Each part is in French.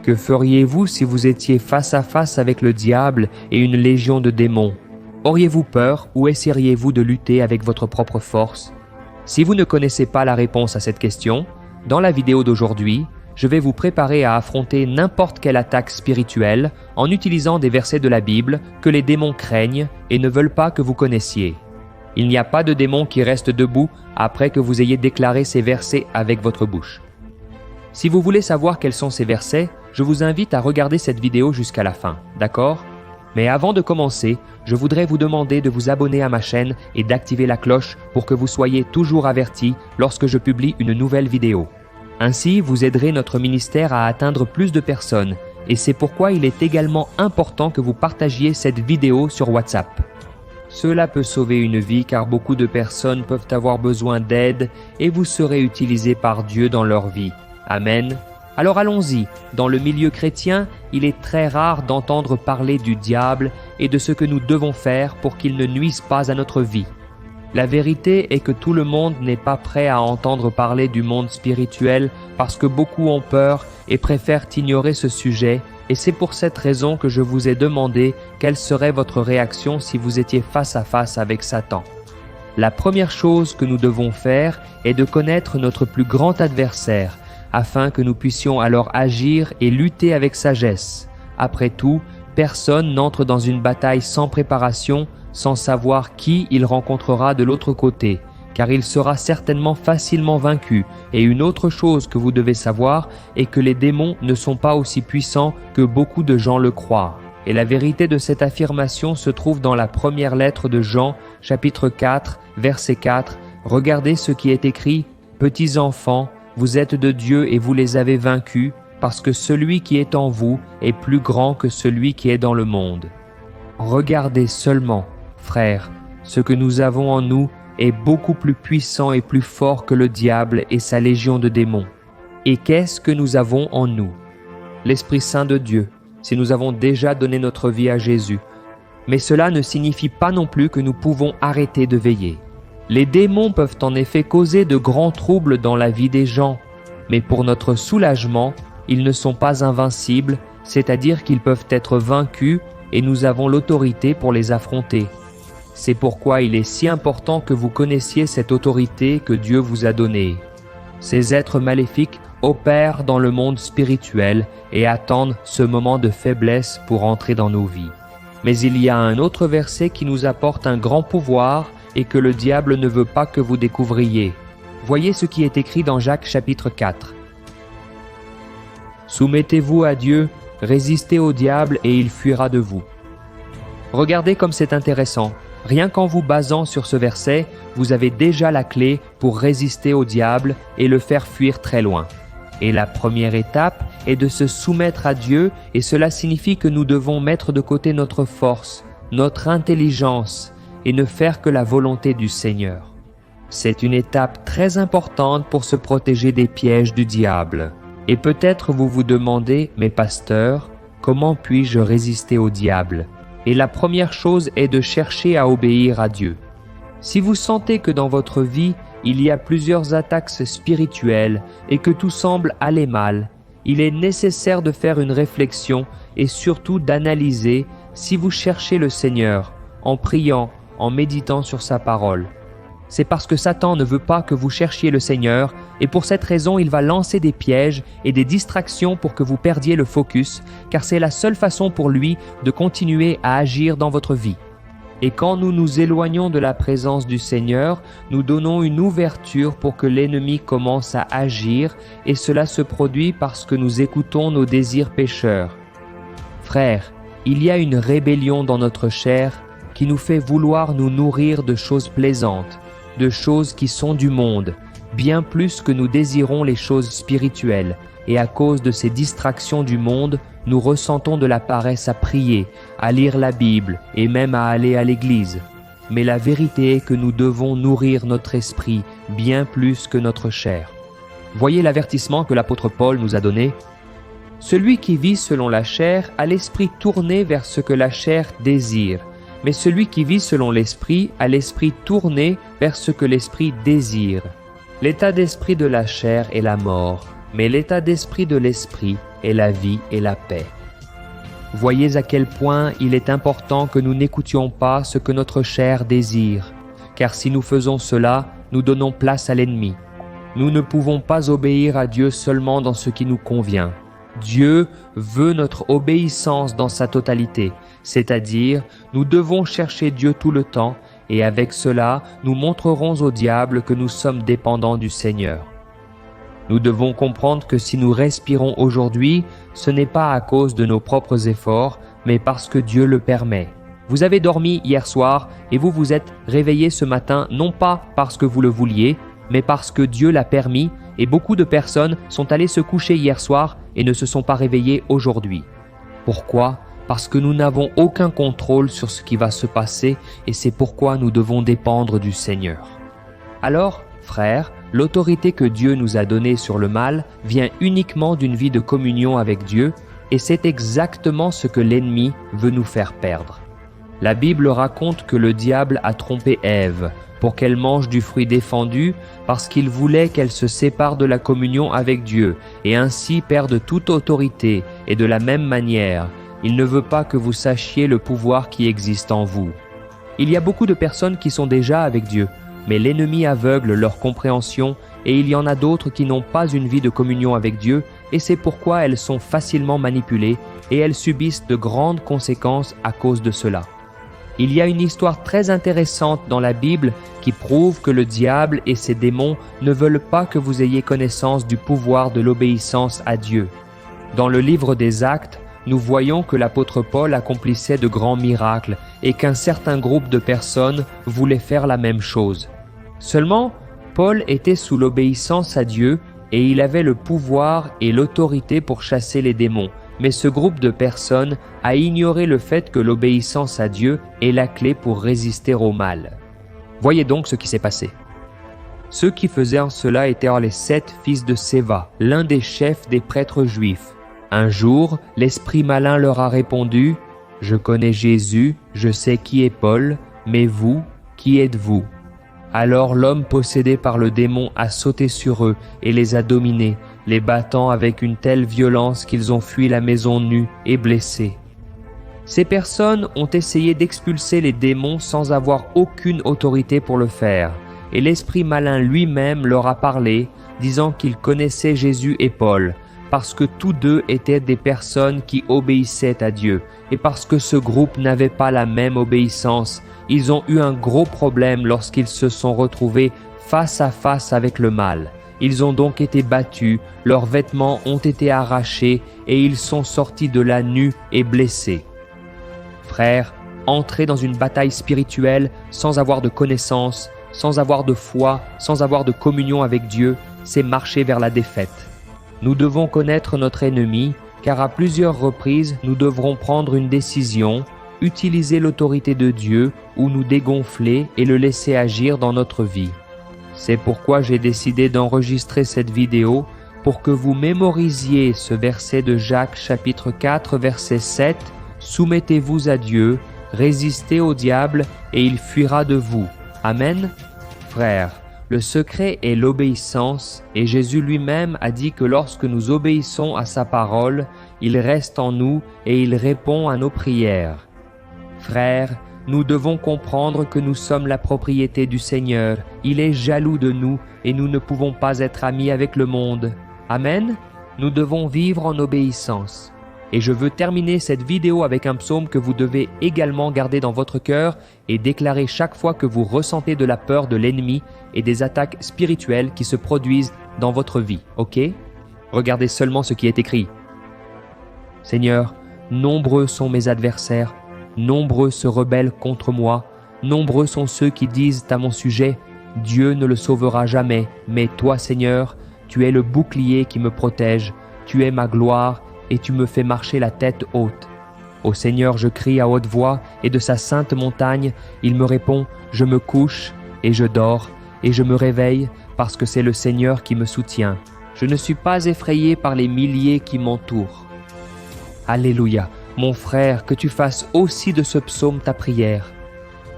Que feriez-vous si vous étiez face à face avec le diable et une légion de démons? Auriez-vous peur ou essaieriez-vous de lutter avec votre propre force? Si vous ne connaissez pas la réponse à cette question, dans la vidéo d'aujourd'hui, je vais vous préparer à affronter n'importe quelle attaque spirituelle en utilisant des versets de la Bible que les démons craignent et ne veulent pas que vous connaissiez. Il n'y a pas de démon qui reste debout après que vous ayez déclaré ces versets avec votre bouche. Si vous voulez savoir quels sont ces versets, je vous invite à regarder cette vidéo jusqu'à la fin, d'accord? Mais avant de commencer, je voudrais vous demander de vous abonner à ma chaîne et d'activer la cloche pour que vous soyez toujours avertis lorsque je publie une nouvelle vidéo. Ainsi, vous aiderez notre ministère à atteindre plus de personnes et c'est pourquoi il est également important que vous partagiez cette vidéo sur WhatsApp. Cela peut sauver une vie car beaucoup de personnes peuvent avoir besoin d'aide et vous serez utilisés par Dieu dans leur vie. Amen. Alors allons-y, dans le milieu chrétien, il est très rare d'entendre parler du diable et de ce que nous devons faire pour qu'il ne nuise pas à notre vie. La vérité est que tout le monde n'est pas prêt à entendre parler du monde spirituel parce que beaucoup ont peur et préfèrent ignorer ce sujet et c'est pour cette raison que je vous ai demandé quelle serait votre réaction si vous étiez face à face avec Satan. La première chose que nous devons faire est de connaître notre plus grand adversaire, afin que nous puissions alors agir et lutter avec sagesse. Après tout, personne n'entre dans une bataille sans préparation, sans savoir qui il rencontrera de l'autre côté, car il sera certainement facilement vaincu. Et une autre chose que vous devez savoir est que les démons ne sont pas aussi puissants que beaucoup de gens le croient. Et la vérité de cette affirmation se trouve dans la première lettre de Jean, chapitre 4, verset 4. Regardez ce qui est écrit, « Petits enfants, vous êtes de Dieu et vous les avez vaincus, parce que celui qui est en vous est plus grand que celui qui est dans le monde. » Regardez seulement, frères, ce que nous avons en nous est beaucoup plus puissant et plus fort que le diable et sa légion de démons. Et qu'est-ce que nous avons en nous? L'Esprit Saint de Dieu, si nous avons déjà donné notre vie à Jésus. Mais cela ne signifie pas non plus que nous pouvons arrêter de veiller. Les démons peuvent en effet causer de grands troubles dans la vie des gens, mais pour notre soulagement, ils ne sont pas invincibles, c'est-à-dire qu'ils peuvent être vaincus et nous avons l'autorité pour les affronter. C'est pourquoi il est si important que vous connaissiez cette autorité que Dieu vous a donnée. Ces êtres maléfiques opèrent dans le monde spirituel et attendent ce moment de faiblesse pour entrer dans nos vies. Mais il y a un autre verset qui nous apporte un grand pouvoir et que le diable ne veut pas que vous découvriez. Voyez ce qui est écrit dans Jacques chapitre 4. « Soumettez-vous à Dieu, résistez au diable et il fuira de vous. » Regardez comme c'est intéressant. Rien qu'en vous basant sur ce verset, vous avez déjà la clé pour résister au diable et le faire fuir très loin. Et la première étape est de se soumettre à Dieu et cela signifie que nous devons mettre de côté notre force, notre intelligence, et ne faire que la volonté du Seigneur. C'est une étape très importante pour se protéger des pièges du diable. Et peut-être vous vous demandez, mais pasteur, comment puis-je résister au diable? Et la première chose est de chercher à obéir à Dieu. Si vous sentez que dans votre vie, il y a plusieurs attaques spirituelles et que tout semble aller mal, il est nécessaire de faire une réflexion et surtout d'analyser si vous cherchez le Seigneur en priant, en méditant sur sa parole. C'est parce que Satan ne veut pas que vous cherchiez le Seigneur et pour cette raison il va lancer des pièges et des distractions pour que vous perdiez le focus car c'est la seule façon pour lui de continuer à agir dans votre vie. Et quand nous nous éloignons de la présence du Seigneur, nous donnons une ouverture pour que l'ennemi commence à agir et cela se produit parce que nous écoutons nos désirs pécheurs. Frères, il y a une rébellion dans notre chair qui nous fait vouloir nous nourrir de choses plaisantes, de choses qui sont du monde, bien plus que nous désirons les choses spirituelles. Et à cause de ces distractions du monde, nous ressentons de la paresse à prier, à lire la Bible et même à aller à l'église. Mais la vérité est que nous devons nourrir notre esprit bien plus que notre chair. Voyez l'avertissement que l'apôtre Paul nous a donné. « Celui qui vit selon la chair a l'esprit tourné vers ce que la chair désire. Mais celui qui vit selon l'esprit a l'esprit tourné vers ce que l'esprit désire. L'état d'esprit de la chair est la mort, mais l'état d'esprit de l'esprit est la vie et la paix. Voyez à quel point il est important que nous n'écoutions pas ce que notre chair désire, car si nous faisons cela, nous donnons place à l'ennemi. Nous ne pouvons pas obéir à Dieu seulement dans ce qui nous convient. Dieu veut notre obéissance dans sa totalité, c'est-à-dire nous devons chercher Dieu tout le temps et avec cela, nous montrerons au diable que nous sommes dépendants du Seigneur. Nous devons comprendre que si nous respirons aujourd'hui, ce n'est pas à cause de nos propres efforts, mais parce que Dieu le permet. Vous avez dormi hier soir et vous vous êtes réveillé ce matin non pas parce que vous le vouliez, mais parce que Dieu l'a permis et beaucoup de personnes sont allées se coucher hier soir et ne se sont pas réveillées aujourd'hui. Pourquoi ? Parce que nous n'avons aucun contrôle sur ce qui va se passer et c'est pourquoi nous devons dépendre du Seigneur. Alors, frères, l'autorité que Dieu nous a donnée sur le mal vient uniquement d'une vie de communion avec Dieu et c'est exactement ce que l'ennemi veut nous faire perdre. La Bible raconte que le diable a trompé Ève pour qu'elle mange du fruit défendu parce qu'il voulait qu'elle se sépare de la communion avec Dieu et ainsi perde toute autorité et de la même manière, il ne veut pas que vous sachiez le pouvoir qui existe en vous. Il y a beaucoup de personnes qui sont déjà avec Dieu, mais l'ennemi aveugle leur compréhension et il y en a d'autres qui n'ont pas une vie de communion avec Dieu et c'est pourquoi elles sont facilement manipulées et elles subissent de grandes conséquences à cause de cela. Il y a une histoire très intéressante dans la Bible qui prouve que le diable et ses démons ne veulent pas que vous ayez connaissance du pouvoir de l'obéissance à Dieu. Dans le livre des Actes, nous voyons que l'apôtre Paul accomplissait de grands miracles et qu'un certain groupe de personnes voulait faire la même chose. Seulement, Paul était sous l'obéissance à Dieu et il avait le pouvoir et l'autorité pour chasser les démons. Mais ce groupe de personnes a ignoré le fait que l'obéissance à Dieu est la clé pour résister au mal. Voyez donc ce qui s'est passé. Ceux qui faisaient cela étaient les 7 fils de Séva, l'un des chefs des prêtres juifs. Un jour, l'esprit malin leur a répondu « Je connais Jésus, je sais qui est Paul, mais vous, qui êtes-vous » Alors l'homme possédé par le démon a sauté sur eux et les a dominés, les battant avec une telle violence qu'ils ont fui la maison nus et blessés. Ces personnes ont essayé d'expulser les démons sans avoir aucune autorité pour le faire, et l'esprit malin lui-même leur a parlé, disant qu'il connaissait Jésus et Paul, parce que tous deux étaient des personnes qui obéissaient à Dieu, et parce que ce groupe n'avait pas la même obéissance, ils ont eu un gros problème lorsqu'ils se sont retrouvés face à face avec le mal. Ils ont donc été battus, leurs vêtements ont été arrachés et ils sont sortis de là nus et blessés. Frères, entrer dans une bataille spirituelle sans avoir de connaissance, sans avoir de foi, sans avoir de communion avec Dieu, c'est marcher vers la défaite. Nous devons connaître notre ennemi, car à plusieurs reprises, nous devrons prendre une décision, utiliser l'autorité de Dieu ou nous dégonfler et le laisser agir dans notre vie. C'est pourquoi j'ai décidé d'enregistrer cette vidéo pour que vous mémorisiez ce verset de Jacques chapitre 4 verset 7 « Soumettez-vous à Dieu, résistez au diable et il fuira de vous. » Amen. Frères, le secret est l'obéissance et Jésus lui-même a dit que lorsque nous obéissons à sa parole, il reste en nous et il répond à nos prières. Frères, nous devons comprendre que nous sommes la propriété du Seigneur. Il est jaloux de nous et nous ne pouvons pas être amis avec le monde. Amen. Nous devons vivre en obéissance. Et je veux terminer cette vidéo avec un psaume que vous devez également garder dans votre cœur et déclarer chaque fois que vous ressentez de la peur de l'ennemi et des attaques spirituelles qui se produisent dans votre vie, ok? Regardez seulement ce qui est écrit. Seigneur, nombreux sont mes adversaires, nombreux se rebellent contre moi, nombreux sont ceux qui disent à mon sujet, Dieu ne le sauvera jamais, mais toi, Seigneur, tu es le bouclier qui me protège, tu es ma gloire et tu me fais marcher la tête haute. Au Seigneur, je crie à haute voix et de sa sainte montagne, il me répond, je me couche et je dors et je me réveille parce que c'est le Seigneur qui me soutient. Je ne suis pas effrayé par les milliers qui m'entourent. Alléluia. Mon frère, que tu fasses aussi de ce psaume ta prière.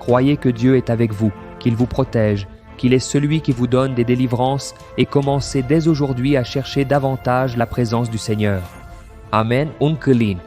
Croyez que Dieu est avec vous, qu'il vous protège, qu'il est celui qui vous donne des délivrances et commencez dès aujourd'hui à chercher davantage la présence du Seigneur. Amen und Gelin.